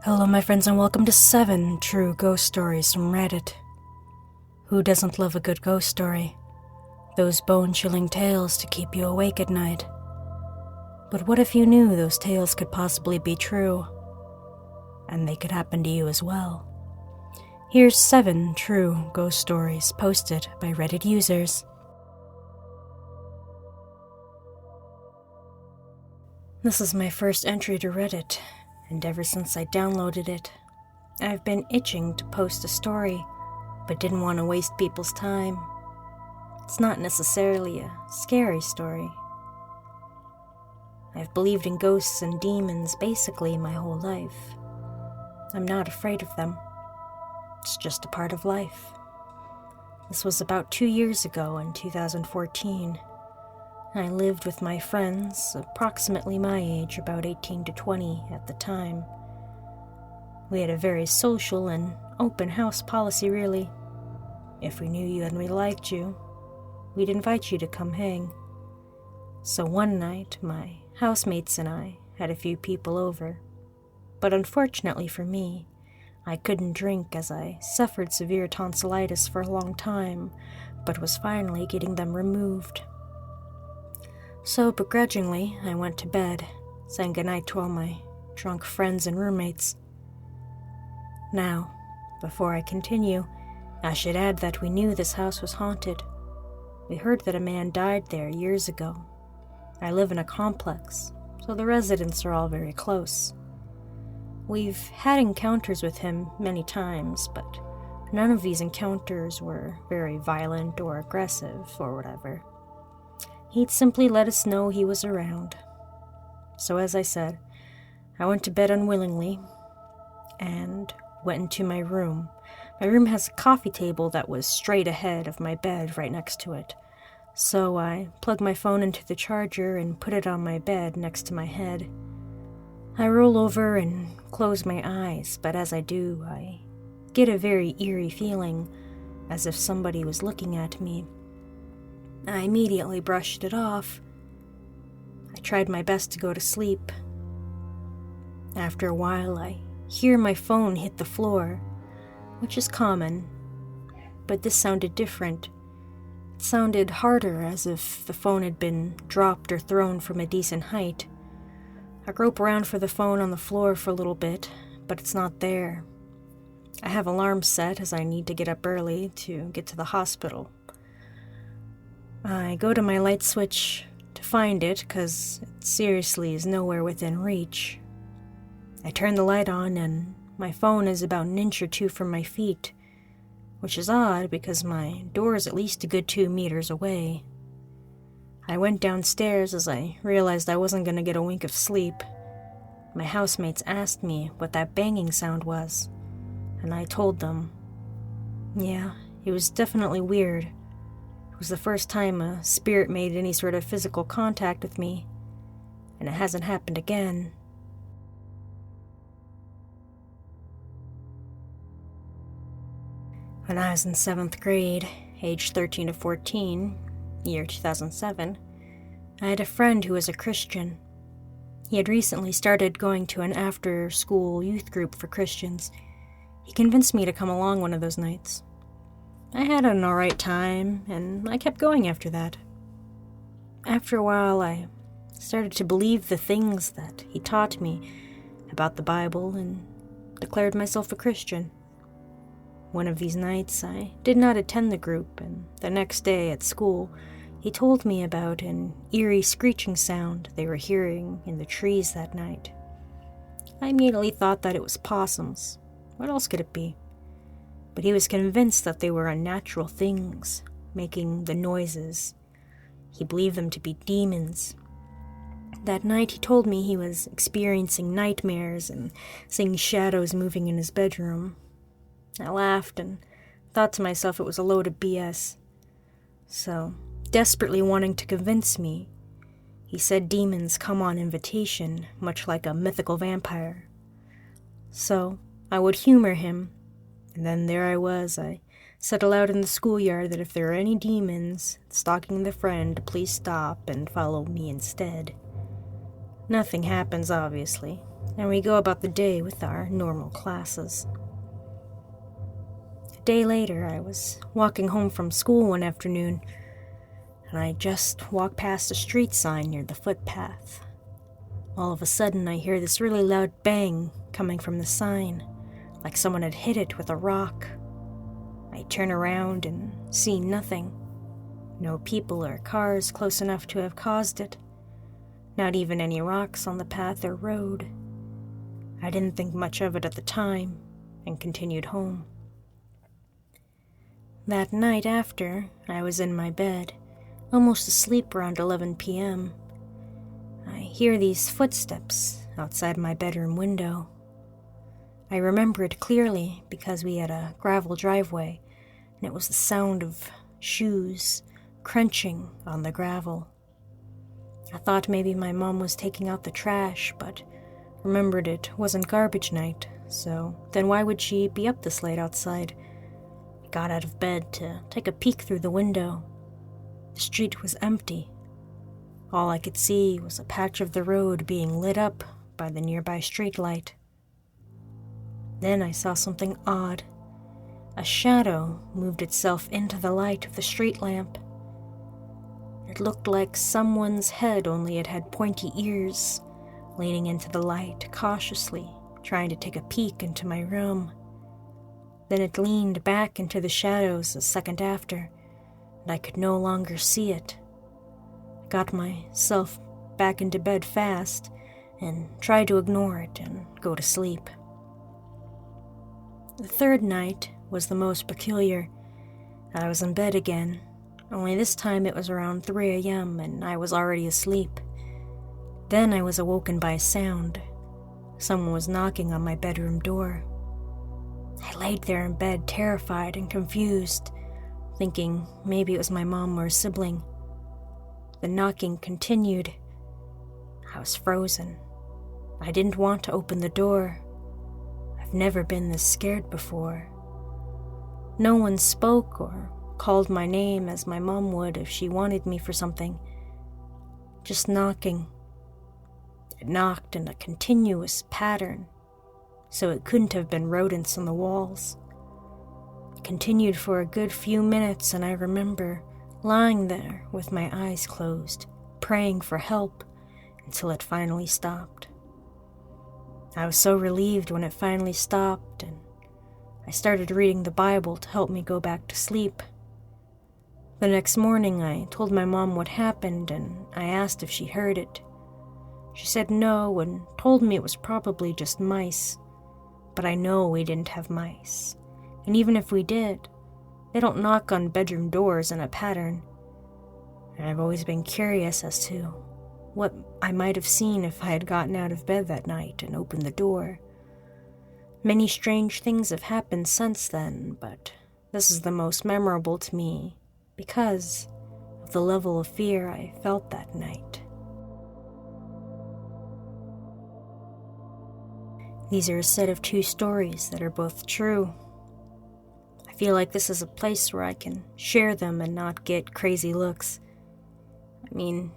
Hello my friends and welcome to 7 True Ghost Stories from Reddit. Who doesn't love a good ghost story? Those bone-chilling tales to keep you awake at night. But what if you knew those tales could possibly be true? And they could happen to you as well. Here's 7 true ghost stories posted by Reddit users. This is my first entry to Reddit, and ever since I downloaded it, I've been itching to post a story, but didn't want to waste people's time. It's not necessarily a scary story. I've believed in ghosts and demons basically my whole life. I'm not afraid of them. It's just a part of life. This was about 2 years ago in 2014. I lived with my friends, approximately my age, about 18 to 20 at the time. We had a very social and open house policy, really. If we knew you and we liked you, we'd invite you to come hang. So one night, my housemates and I had a few people over. But unfortunately for me, I couldn't drink as I suffered severe tonsillitis for a long time, but was finally getting them removed. So begrudgingly, I went to bed, saying goodnight to all my drunk friends and roommates. Now, before I continue, I should add that we knew this house was haunted. We heard that a man died there years ago. I live in a complex, so the residents are all very close. We've had encounters with him many times, but none of these encounters were very violent or aggressive or whatever. He'd simply let us know he was around. So as I said, I went to bed unwillingly and went into my room. My room has a coffee table that was straight ahead of my bed right next to it. So I plugged my phone into the charger and put it on my bed next to my head. I roll over and close my eyes, but as I do, I get a very eerie feeling, as if somebody was looking at me. I immediately brushed it off. I tried my best to go to sleep. After a while, I hear my phone hit the floor, which is common, but this sounded different. It sounded harder, as if the phone had been dropped or thrown from a decent height. I grope around for the phone on the floor for a little bit, but it's not there. I have alarms set as I need to get up early to get to the hospital. I go to my light switch to find it, because it seriously is nowhere within reach. I turn the light on, and my phone is about an inch or two from my feet, which is odd because my door is at least a good 2 meters away. I went downstairs as I realized I wasn't going to get a wink of sleep. My housemates asked me what that banging sound was, and I told them. Yeah, it was definitely weird. It was the first time a spirit made any sort of physical contact with me, and it hasn't happened again. When I was in 7th grade, age 13 to 14, year 2007, I had a friend who was a Christian. He had recently started going to an after-school youth group for Christians. He convinced me to come along one of those nights. I had an alright time, and I kept going after that. After a while, I started to believe the things that he taught me about the Bible and declared myself a Christian. One of these nights, I did not attend the group, and the next day at school, he told me about an eerie screeching sound they were hearing in the trees that night. I immediately thought that it was possums. What else could it be? But he was convinced that they were unnatural things, making the noises. He believed them to be demons. That night he told me he was experiencing nightmares and seeing shadows moving in his bedroom. I laughed and thought to myself it was a load of BS. So, desperately wanting to convince me, he said demons come on invitation, much like a mythical vampire. So, I would humor him. And then there I was. I said aloud in the schoolyard that if there are any demons stalking the friend, please stop and follow me instead. Nothing happens, obviously, and we go about the day with our normal classes. A day later, I was walking home from school one afternoon, and I just walked past a street sign near the footpath. All of a sudden, I hear this really loud bang coming from the sign, like someone had hit it with a rock. I turn around and see nothing. No people or cars close enough to have caused it. Not even any rocks on the path or road. I didn't think much of it at the time and continued home. That night after, I was in my bed, almost asleep around 11 p.m. I hear these footsteps outside my bedroom window. I remember it clearly because we had a gravel driveway, and it was the sound of shoes crunching on the gravel. I thought maybe my mom was taking out the trash, but remembered it wasn't garbage night, so then why would she be up this late outside? I got out of bed to take a peek through the window. The street was empty. All I could see was a patch of the road being lit up by the nearby streetlight. Then I saw something odd. A shadow moved itself into the light of the street lamp. It looked like someone's head, only it had pointy ears, leaning into the light cautiously, trying to take a peek into my room. Then it leaned back into the shadows a second after, and I could no longer see it. I got myself back into bed fast and tried to ignore it and go to sleep. The third night was the most peculiar. I was in bed again, only this time it was around 3 a.m. and I was already asleep. Then I was awoken by a sound. Someone was knocking on my bedroom door. I laid there in bed, terrified and confused, thinking maybe it was my mom or a sibling. The knocking continued. I was frozen. I didn't want to open the door. I've never been this scared before. No one spoke or called my name as my mom would if she wanted me for something. Just knocking. It knocked in a continuous pattern, so it couldn't have been rodents on the walls. It continued for a good few minutes, and I remember lying there with my eyes closed, praying for help until it finally stopped. I was so relieved when it finally stopped, and I started reading the Bible to help me go back to sleep. The next morning, I told my mom what happened, and I asked if she heard it. She said no and told me it was probably just mice, but I know we didn't have mice, and even if we did, they don't knock on bedroom doors in a pattern. And I've always been curious as to what I might have seen if I had gotten out of bed that night and opened the door. Many strange things have happened since then, but this is the most memorable to me because of the level of fear I felt that night. These are a set of 2 stories that are both true. I feel like this is a place where I can share them and not get crazy looks. I mean,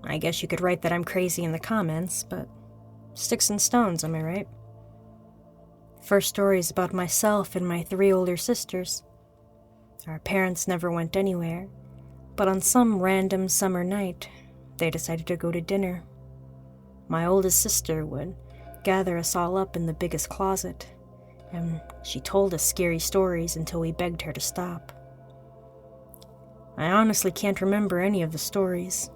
I guess you could write that I'm crazy in the comments, but sticks and stones, am I right? First story is about myself and my 3 older sisters. Our parents never went anywhere, but on some random summer night, they decided to go to dinner. My oldest sister would gather us all up in the biggest closet, and she told us scary stories until we begged her to stop. I honestly can't remember any of the stories.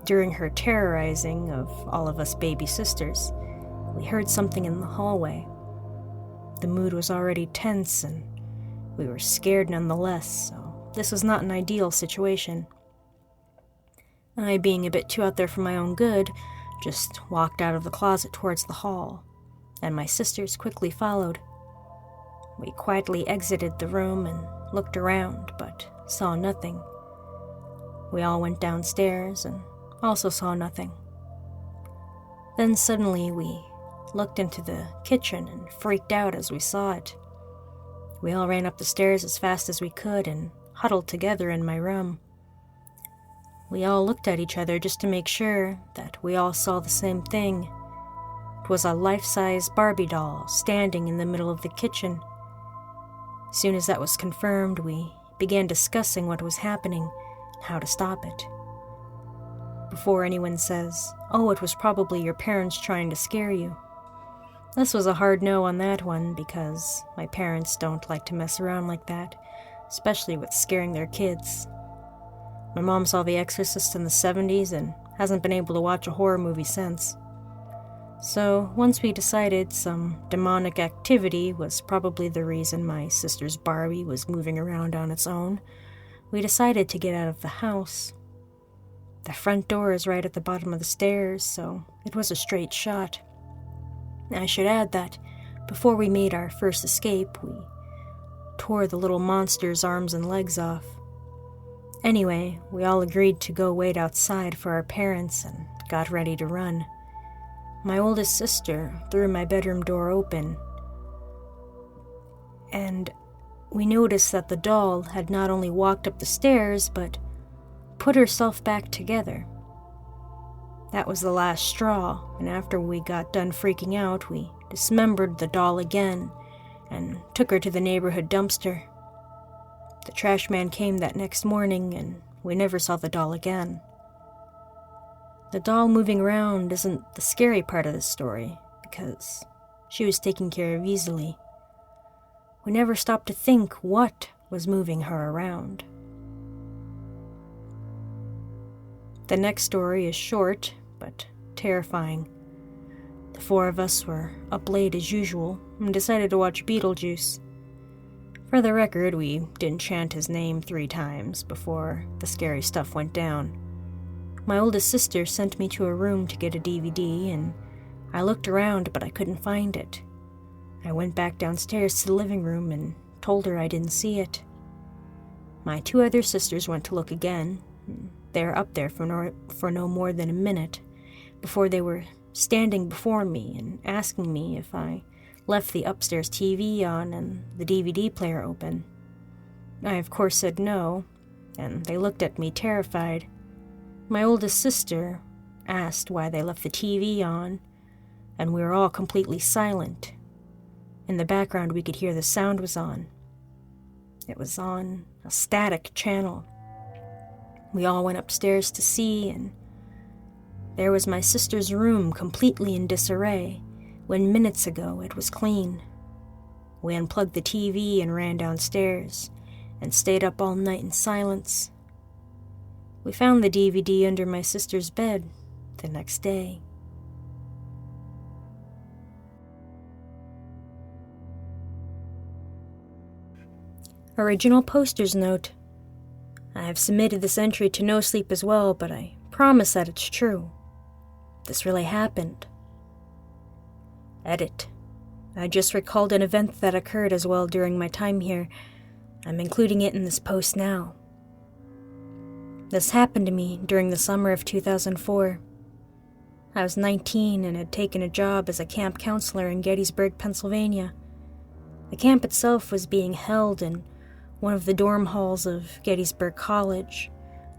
During her terrorizing of all of us baby sisters, we heard something in the hallway. The mood was already tense, and we were scared nonetheless, so this was not an ideal situation. I, being a bit too out there for my own good, just walked out of the closet towards the hall, and my sisters quickly followed. We quietly exited the room and looked around, but saw nothing. We all went downstairs and also saw nothing. Then suddenly we looked into the kitchen and freaked out as we saw it. We all ran up the stairs as fast as we could and huddled together in my room. We all looked at each other just to make sure that we all saw the same thing. It was a life-size Barbie doll standing in the middle of the kitchen. As soon as that was confirmed, we began discussing what was happening and how to stop it. Before anyone says, "Oh, it was probably your parents trying to scare you." This was a hard no on that one because my parents don't like to mess around like that, especially with scaring their kids. My mom saw The Exorcist in the 70s and hasn't been able to watch a horror movie since. So once we decided some demonic activity was probably the reason my sister's Barbie was moving around on its own, we decided to get out of the house. The front door is right at the bottom of the stairs, so it was a straight shot. I should add that before we made our first escape, we tore the little monster's arms and legs off. Anyway, we all agreed to go wait outside for our parents and got ready to run. My oldest sister threw my bedroom door open, and we noticed that the doll had not only walked up the stairs, but put herself back together. That was the last straw, and after we got done freaking out, we dismembered the doll again and took her to the neighborhood dumpster. The trash man came that next morning, and we never saw the doll again. The doll moving around isn't the scary part of the story, because she was taken care of easily. We never stopped to think what was moving her around. The next story is short, but terrifying. The four of us were up late as usual and decided to watch Beetlejuice. For the record, we didn't chant his name 3 times before the scary stuff went down. My oldest sister sent me to a room to get a DVD, and I looked around, but I couldn't find it. I went back downstairs to the living room and told her I didn't see it. My 2 other sisters went to look again. They were up there for no more than a minute before they were standing before me and asking me if I left the upstairs TV on and the DVD player open. I, of course, said no, and they looked at me terrified. My oldest sister asked why they left the TV on, and we were all completely silent. In the background, we could hear the sound was on. It was on a static channel. We all went upstairs to see, and there was my sister's room completely in disarray, when minutes ago it was clean. We unplugged the TV and ran downstairs, and stayed up all night in silence. We found the DVD under my sister's bed the next day. Original poster's note. I have submitted this entry to No Sleep as well, but I promise that it's true. This really happened. Edit. I just recalled an event that occurred as well during my time here. I'm including it in this post now. This happened to me during the summer of 2004. I was 19 and had taken a job as a camp counselor in Gettysburg, Pennsylvania. The camp itself was being held in one of the dorm halls of Gettysburg College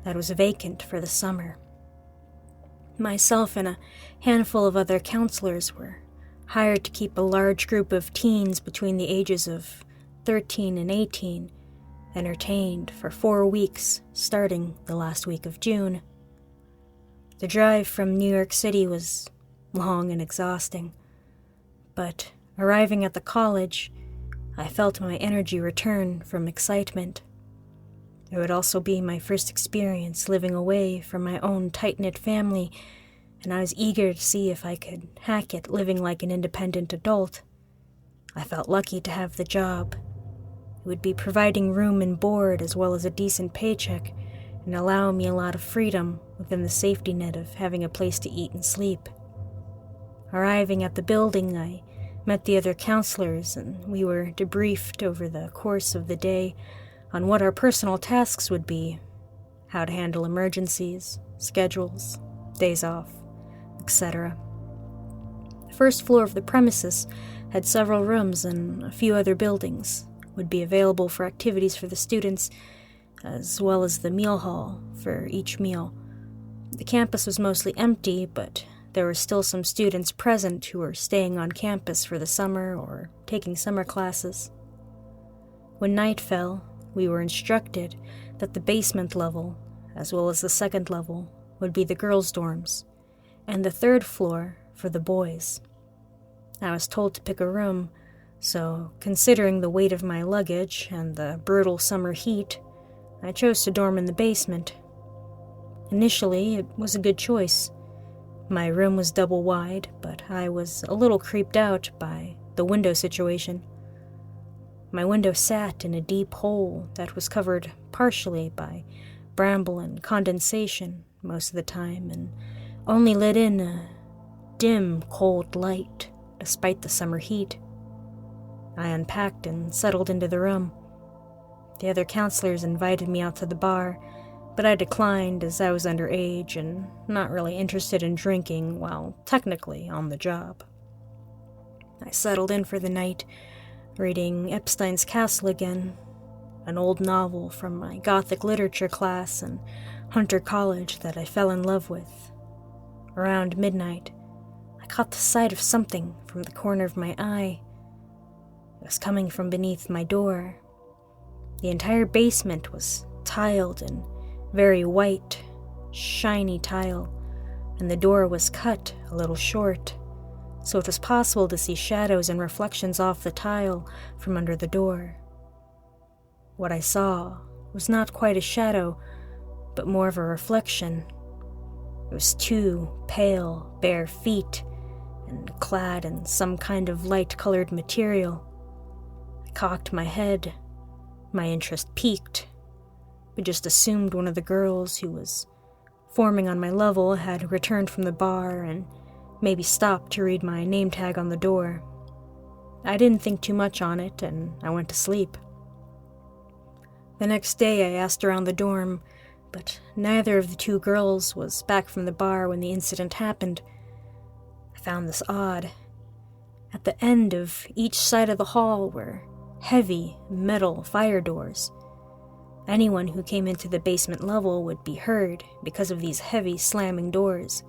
that was vacant for the summer. Myself and a handful of other counselors were hired to keep a large group of teens between the ages of 13 and 18 entertained for 4 weeks, starting the last week of June. The drive from New York City was long and exhausting, but arriving at the college, I felt my energy return from excitement. It would also be my first experience living away from my own tight-knit family, and I was eager to see if I could hack it living like an independent adult. I felt lucky to have the job. It would be providing room and board as well as a decent paycheck and allow me a lot of freedom within the safety net of having a place to eat and sleep. Arriving at the building, I met the other counselors, and we were debriefed over the course of the day on what our personal tasks would be, how to handle emergencies, schedules, days off, etc. The first floor of the premises had several rooms, and a few other buildings would be available for activities for the students, as well as the meal hall for each meal. The campus was mostly empty, but there were still some students present who were staying on campus for the summer or taking summer classes. When night fell, we were instructed that the basement level, as well as the second level, would be the girls' dorms, and the third floor for the boys. I was told to pick a room, so considering the weight of my luggage and the brutal summer heat, I chose to dorm in the basement. Initially, it was a good choice. My room was double wide, but I was a little creeped out by the window situation. My window sat in a deep hole that was covered partially by bramble and condensation most of the time, and only let in a dim, cold light despite the summer heat. I unpacked and settled into the room. The other counselors invited me out to the bar, but I declined as I was underage and not really interested in drinking while technically on the job. I settled in for the night, reading Epstein's Castle again, an old novel from my Gothic literature class in Hunter College that I fell in love with. Around midnight, I caught the sight of something from the corner of my eye. It was coming from beneath my door. The entire basement was tiled in very white, shiny tile, and the door was cut a little short, so it was possible to see shadows and reflections off the tile from under the door. What I saw was not quite a shadow, but more of a reflection. It was two pale, bare feet, and clad in some kind of light-colored material. I cocked my head. My interest piqued, but just assumed one of the girls who was forming on my level had returned from the bar and maybe stopped to read my name tag on the door. I didn't think too much on it, and I went to sleep. The next day I asked around the dorm, but neither of the two girls was back from the bar when the incident happened. I found this odd. At the end of each side of the hall were heavy metal fire doors. Anyone who came into the basement level would be heard because of these heavy slamming doors.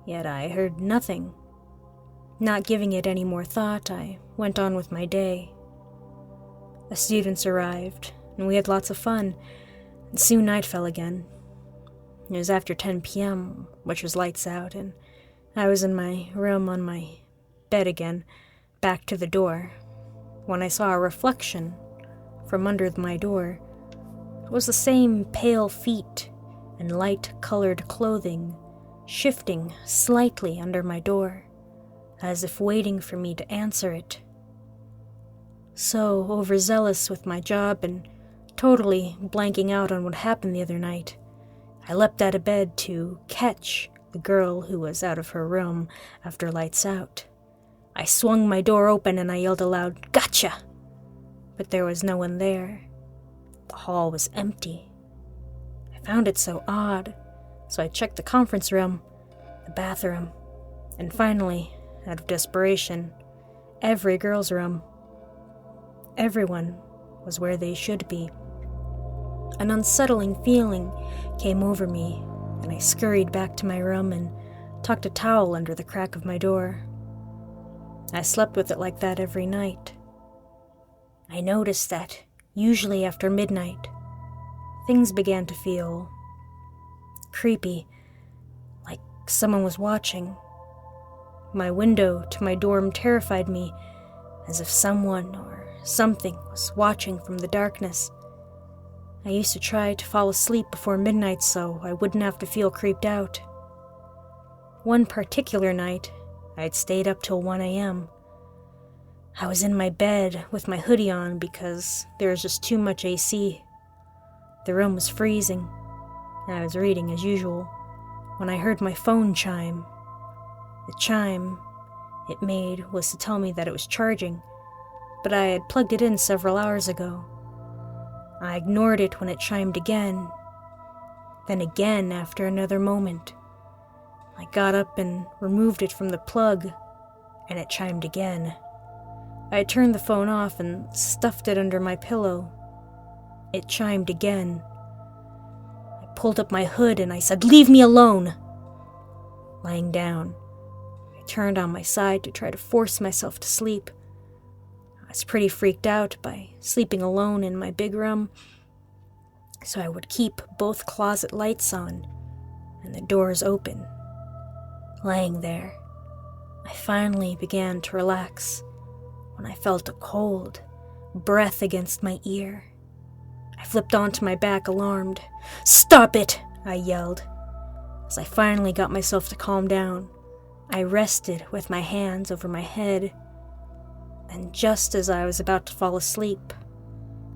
Yet I heard nothing. Not giving it any more thought, I went on with my day. The students arrived, and we had lots of fun, and soon night fell again. It was after 10 p.m., which was lights out, and I was in my room on my bed again, back to the door, when I saw a reflection from under my door. It was the same pale feet and light-colored clothing shifting slightly under my door, as if waiting for me to answer it. So overzealous with my job and totally blanking out on what happened the other night, I leapt out of bed to catch the girl who was out of her room after lights out. I swung my door open and I yelled aloud, "Gotcha!" But there was no one there. The hall was empty. I found it so odd, so I checked the conference room, the bathroom, and finally, out of desperation, every girl's room. Everyone was where they should be. An unsettling feeling came over me, and I scurried back to my room and tucked a towel under the crack of my door. I slept with it like that every night. I noticed that, usually after midnight, things began to feel creepy, like someone was watching. My window to my dorm terrified me, as if someone or something was watching from the darkness. I used to try to fall asleep before midnight so I wouldn't have to feel creeped out. One particular night, I'd stayed up till 1 a.m. I was in my bed with my hoodie on because there was just too much AC. The room was freezing, and I was reading as usual, when I heard my phone chime. The chime it made was to tell me that it was charging, but I had plugged it in several hours ago. I ignored it when it chimed again, then again after another moment. I got up and removed it from the plug, and it chimed again. I turned the phone off and stuffed it under my pillow. It chimed again. I pulled up my hood and I said, "Leave me alone!" Lying down, I turned on my side to try to force myself to sleep. I was pretty freaked out by sleeping alone in my big room, so I would keep both closet lights on and the doors open. Lying there, I finally began to relax when I felt a cold breath against my ear. I flipped onto my back, alarmed. "Stop it!" I yelled. As I finally got myself to calm down, I rested with my hands over my head, and just as I was about to fall asleep,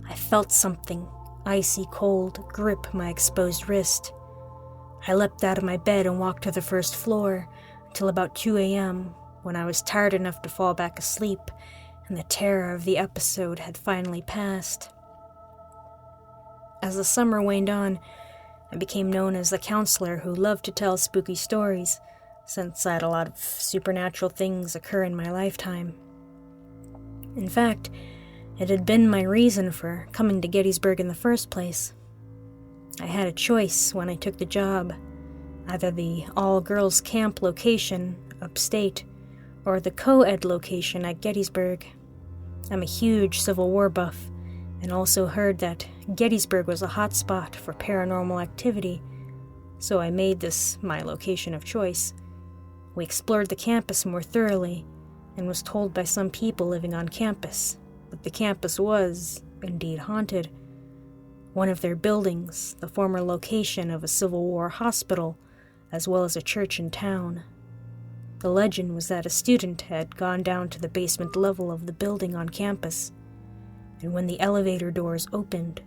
I felt something icy cold grip my exposed wrist. I leapt out of my bed and walked to the first floor until about 2 a.m., when I was tired enough to fall back asleep and the terror of the episode had finally passed. As the summer waned on, I became known as the counselor who loved to tell spooky stories, since I had a lot of supernatural things occur in my lifetime. In fact, it had been my reason for coming to Gettysburg in the first place. I had a choice when I took the job, either the all-girls camp location upstate or the co-ed location at Gettysburg. I'm a huge Civil War buff, and also heard that Gettysburg was a hotspot for paranormal activity, so I made this my location of choice. We explored the campus more thoroughly, and was told by some people living on campus that the campus was, indeed, haunted. One of their buildings, the former location of a Civil War hospital, as well as a church in town. The legend was that a student had gone down to the basement level of the building on campus, and when the elevator doors opened,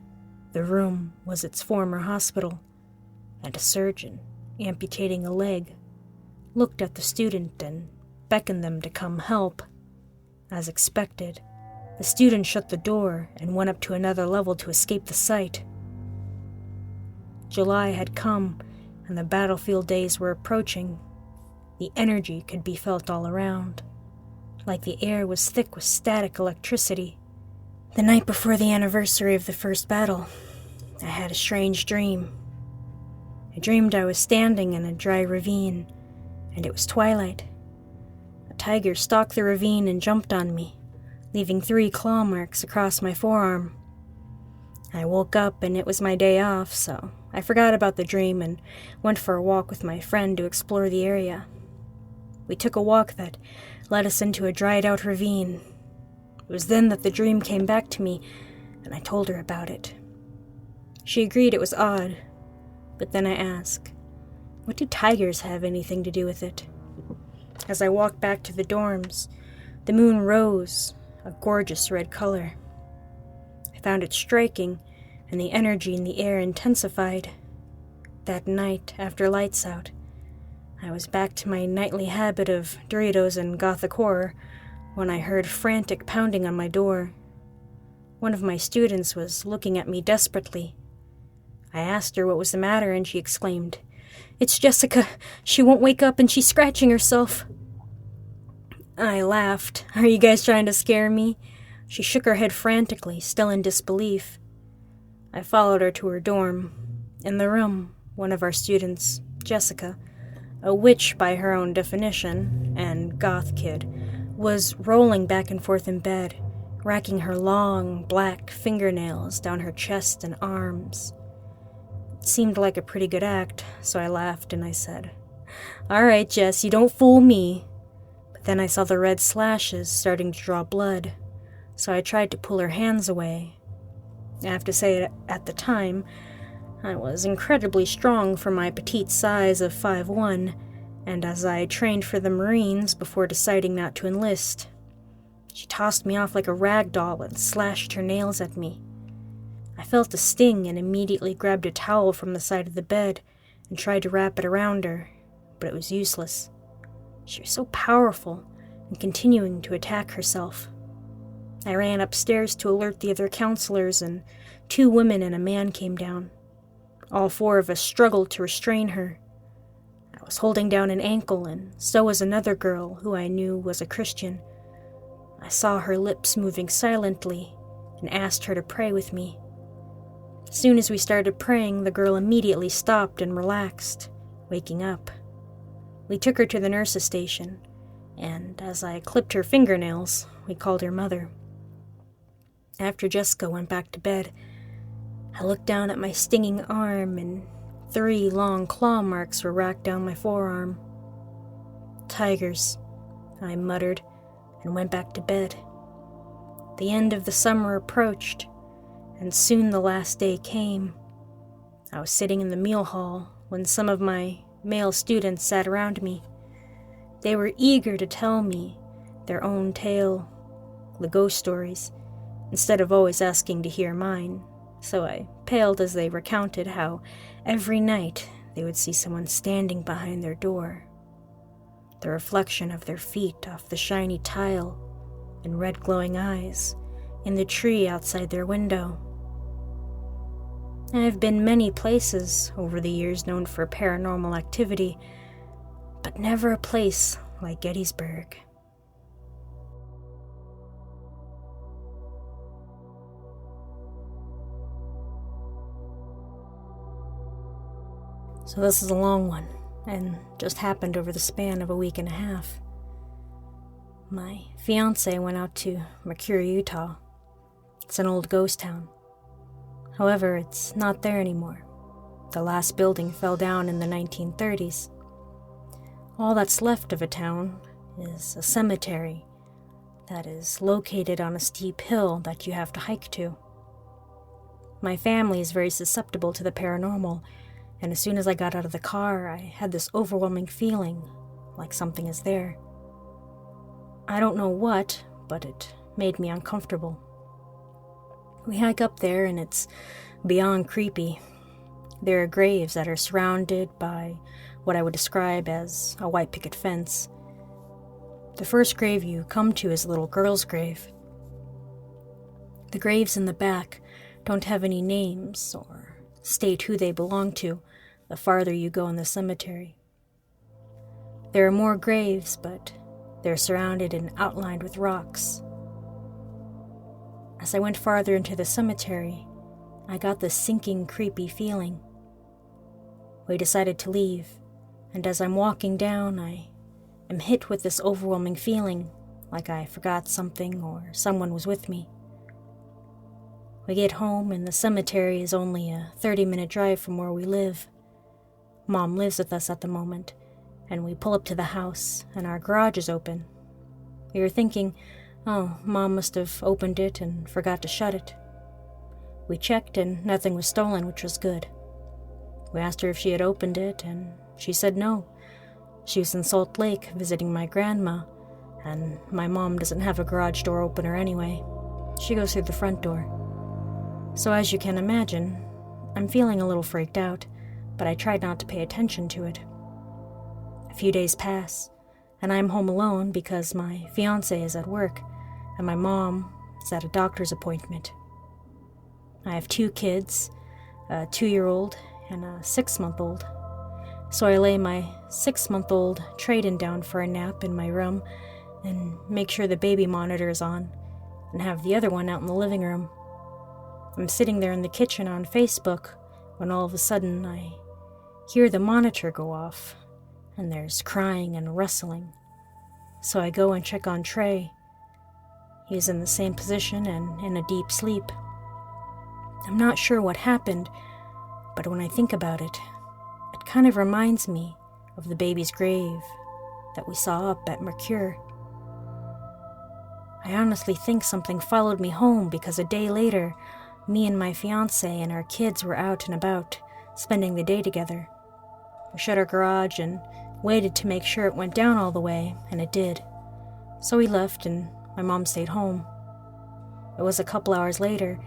the room was its former hospital, and a surgeon, amputating a leg, looked at the student and beckoned them to come help. As expected, the student shut the door and went up to another level to escape the sight. July had come, and the battlefield days were approaching. The energy could be felt all around, like the air was thick with static electricity. The night before the anniversary of the first battle, I had a strange dream. I dreamed I was standing in a dry ravine, and it was twilight. A tiger stalked the ravine and jumped on me, leaving 3 claw marks across my forearm. I woke up and it was my day off, so I forgot about the dream and went for a walk with my friend to explore the area. We took a walk that led us into a dried-out ravine. It was then that the dream came back to me, and I told her about it. She agreed it was odd, but then I asked, what do tigers have anything to do with it? As I walked back to the dorms, the moon rose, a gorgeous red color. I found it striking, and the energy in the air intensified. That night, after lights out, I was back to my nightly habit of Doritos and gothic horror when I heard frantic pounding on my door. One of my students was looking at me desperately. I asked her what was the matter, and she exclaimed, "It's Jessica. She won't wake up and she's scratching herself." I laughed. "Are you guys trying to scare me?" She shook her head frantically, still in disbelief. I followed her to her dorm. In the room, one of our students, Jessica, a witch by her own definition, and goth kid, was rolling back and forth in bed, racking her long, black fingernails down her chest and arms. It seemed like a pretty good act, so I laughed and I said, "All right, Jess, you don't fool me." But then I saw the red slashes starting to draw blood, so I tried to pull her hands away. I have to say, at the time, I was incredibly strong for my petite size of 5'1", and as I trained for the Marines before deciding not to enlist. She tossed me off like a rag doll and slashed her nails at me. I felt a sting and immediately grabbed a towel from the side of the bed and tried to wrap it around her, but it was useless. She was so powerful and continuing to attack herself. I ran upstairs to alert the other counselors, and 2 women and a man came down. All 4 of us struggled to restrain her. I was holding down an ankle, and so was another girl who I knew was a Christian. I saw her lips moving silently and asked her to pray with me. As soon as we started praying, the girl immediately stopped and relaxed, waking up. We took her to the nurse's station, and as I clipped her fingernails, we called her mother. After Jessica went back to bed, I looked down at my stinging arm, and 3 long claw marks were racked down my forearm. "Tigers," I muttered, and went back to bed. The end of the summer approached, and soon the last day came. I was sitting in the meal hall when some of my male students sat around me. They were eager to tell me their own tale, the ghost stories, instead of always asking to hear mine, so I paled as they recounted how every night they would see someone standing behind their door, the reflection of their feet off the shiny tile and red glowing eyes in the tree outside their window. I have been many places over the years known for paranormal activity, but never a place like Gettysburg. So this is a long one, and just happened over the span of a week and a half. My fiancé went out to Mercury, Utah. It's an old ghost town. However, it's not there anymore. The last building fell down in the 1930s. All that's left of a town is a cemetery that is located on a steep hill that you have to hike to. My family is very susceptible to the paranormal, and as soon as I got out of the car, I had this overwhelming feeling like something is there. I don't know what, but it made me uncomfortable. We hike up there, and it's beyond creepy. There are graves that are surrounded by what I would describe as a white picket fence. The first grave you come to is a little girl's grave. The graves in the back don't have any names or state who they belong to the farther you go in the cemetery. There are more graves, but they're surrounded and outlined with rocks. As I went farther into the cemetery, I got this sinking, creepy feeling. We decided to leave, and as I'm walking down, I am hit with this overwhelming feeling, like I forgot something or someone was with me. We get home, and the cemetery is only a 30-minute drive from where we live. Mom lives with us at the moment, and we pull up to the house, and our garage is open. We were thinking, oh, Mom must have opened it and forgot to shut it. We checked, and nothing was stolen, which was good. We asked her if she had opened it, and she said no. She was in Salt Lake visiting my grandma, and my mom doesn't have a garage door opener anyway. She goes through the front door. So as you can imagine, I'm feeling a little freaked out, but I tried not to pay attention to it. A few days pass, and I'm home alone because my fiancé is at work, and my mom is at a doctor's appointment. I have 2 kids, a 2-year-old and a 6-month-old. So I lay my 6-month-old Trayden down for a nap in my room and make sure the baby monitor is on and have the other one out in the living room. I'm sitting there in the kitchen on Facebook when all of a sudden I hear the monitor go off and there's crying and rustling. So I go and check on Trey. He's in the same position and in a deep sleep. I'm not sure what happened, but when I think about it, it kind of reminds me of the baby's grave that we saw up at Mercure. I honestly think something followed me home because a day later, me and my fiancé and our kids were out and about, spending the day together. We shut our garage and waited to make sure it went down all the way, and it did. So we left and my mom stayed home. It was a couple hours later.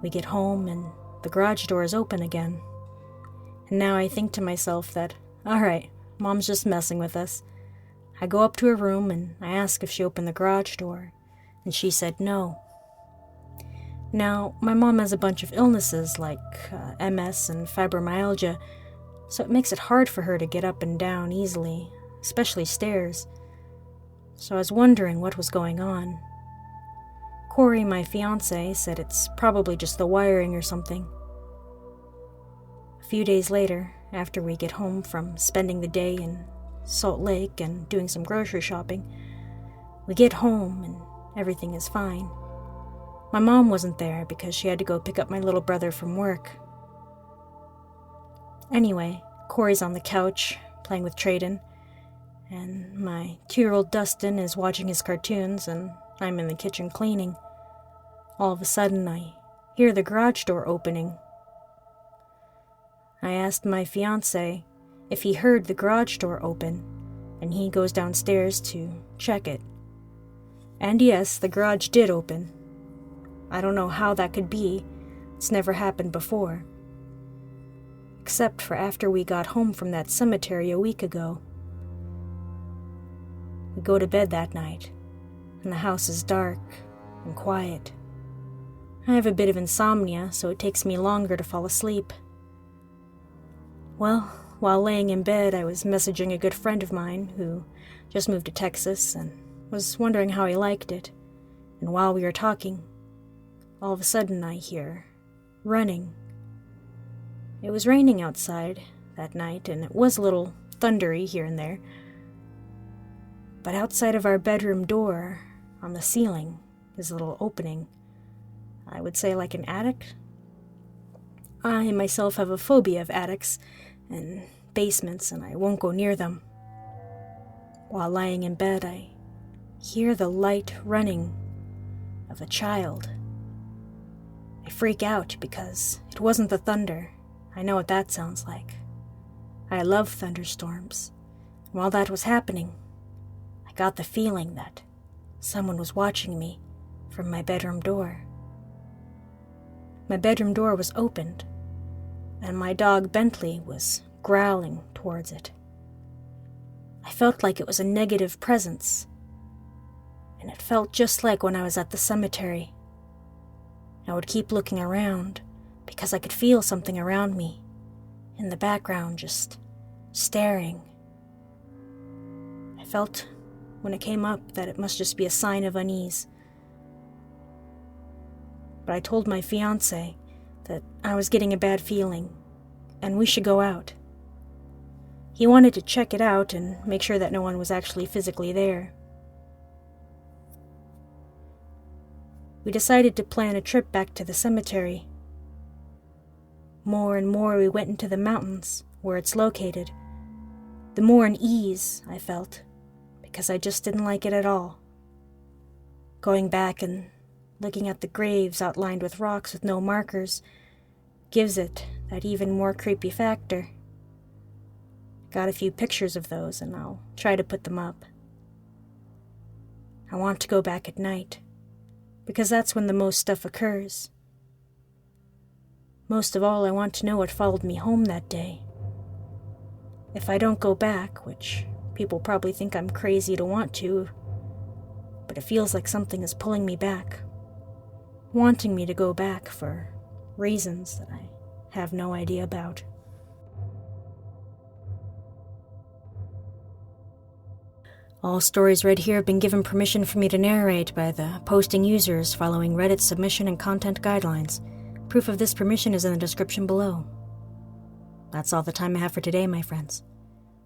We get home and the garage door is open again. And now I think to myself that, alright, Mom's just messing with us. I go up to her room and I ask if she opened the garage door, and she said no. Now, my mom has a bunch of illnesses like MS and fibromyalgia, so it makes it hard for her to get up and down easily, especially stairs. So I was wondering what was going on. Corey, my fiancé, said it's probably just the wiring or something. few days later, after we get home from spending the day in Salt Lake and doing some grocery shopping, we get home and everything is fine. My mom wasn't there because she had to go pick up my little brother from work. Anyway, Corey's on the couch playing with Traden, and my 2-year-old Dustin is watching his cartoons, and I'm in the kitchen cleaning. All of a sudden, I hear the garage door opening. I asked my fiancé if he heard the garage door open, and he goes downstairs to check it. And yes, the garage did open. I don't know how that could be. It's never happened before. Except for after we got home from that cemetery a week ago. We go to bed that night, and the house is dark and quiet. I have a bit of insomnia, so it takes me longer to fall asleep. Well, while laying in bed, I was messaging a good friend of mine who just moved to Texas and was wondering how he liked it. And while we were talking, all of a sudden I hear running. It was raining outside that night, and it was a little thundery here and there. But outside of our bedroom door, on the ceiling, is a little opening. I would say like an attic. I myself have a phobia of attics and basements, and I won't go near them. While lying in bed, I hear the light running of a child. I freak out because it wasn't the thunder. I know what that sounds like. I love thunderstorms. While that was happening, I got the feeling that someone was watching me from my bedroom door. My bedroom door was opened, and my dog Bentley was growling towards it. I felt like it was a negative presence, and it felt just like when I was at the cemetery. I would keep looking around because I could feel something around me, in the background, just staring. I felt when it came up that it must just be a sign of unease. But I told my fiancé that I was getting a bad feeling, and we should go out. He wanted to check it out and make sure that no one was actually physically there. We decided to plan a trip back to the cemetery. More and more we went into the mountains, where it's located. The more unease I felt, because I just didn't like it at all. Going back and looking at the graves outlined with rocks with no markers gives it that even more creepy factor. Got a few pictures of those, and I'll try to put them up. I want to go back at night, because that's when the most stuff occurs. Most of all, I want to know what followed me home that day. If I don't go back, which people probably think I'm crazy to want to, but it feels like something is pulling me back, wanting me to go back for reasons that I have no idea about. All stories read here have been given permission for me to narrate by the posting users following Reddit's submission and content guidelines. Proof of this permission is in the description below. That's all the time I have for today, my friends.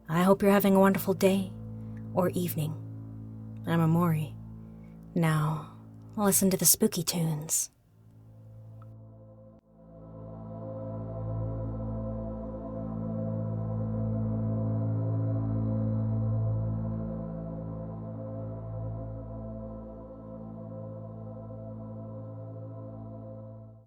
I hope you're having a wonderful day or evening. I'm Amori. Now, listen to the spooky tunes.